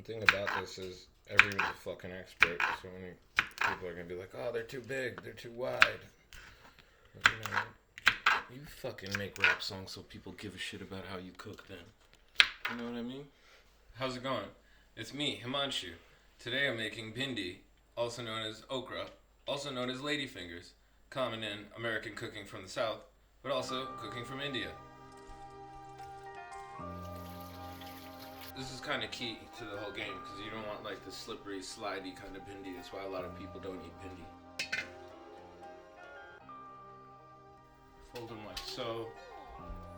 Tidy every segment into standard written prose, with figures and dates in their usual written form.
The thing about this is everyone's a fucking expert, so many people are gonna be like, oh, they're too big, they're too wide. But, you fucking make rap songs so people give a shit about how you cook then. You know what I mean? How's it going? It's me, Himanshu. Today I'm making Bhindi, also known as Okra, also known as ladyfingers, common in American cooking from the South, but also cooking from India. This is kind of key to the whole game because you don't want like the slippery, slidey kind of bhindi. That's why a lot of people don't eat bhindi. Fold them like so.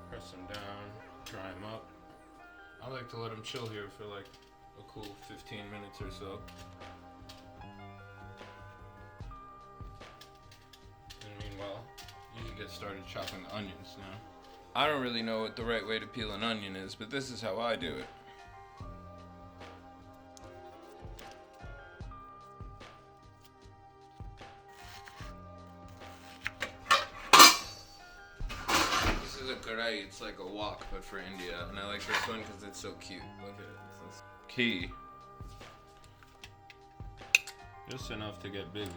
Press them down. Dry them up. I like to let them chill here for like a cool 15 minutes or so. And meanwhile, you can get started chopping the onions now. I don't really know what the right way to peel an onion is, but this is how I do it. This is a karai, it's like a wok, but for India. And I like this one because it's so cute. Look at it. It's key. Just enough to get busy.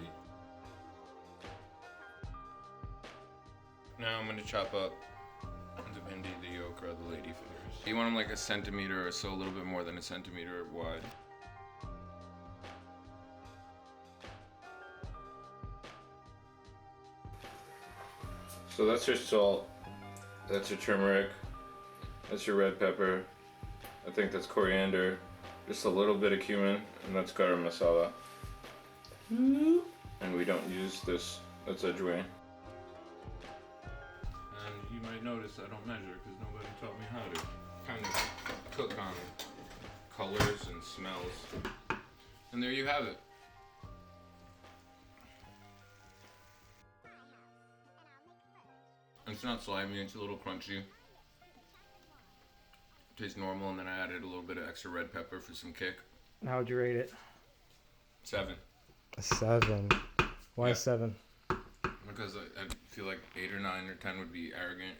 Now I'm going to chop up the bhindi, the okra, the ladyfingers. You want them like a centimeter or so, a little bit more than a centimeter wide. So that's your salt, that's your turmeric, that's your red pepper, I think that's coriander, just a little bit of cumin, and that's garam masala. And we don't use this, that's ajwain. And you might notice I don't measure because nobody taught me how to kind of cook on colors and smells. And there you have it. It's not slimy, it's a little crunchy. Tastes normal, and then I added a little bit of extra red pepper for some kick. How'd you rate it? 7. A 7. Why Yeah. 7? Because I feel like 8 or 9 or 10 would be arrogant.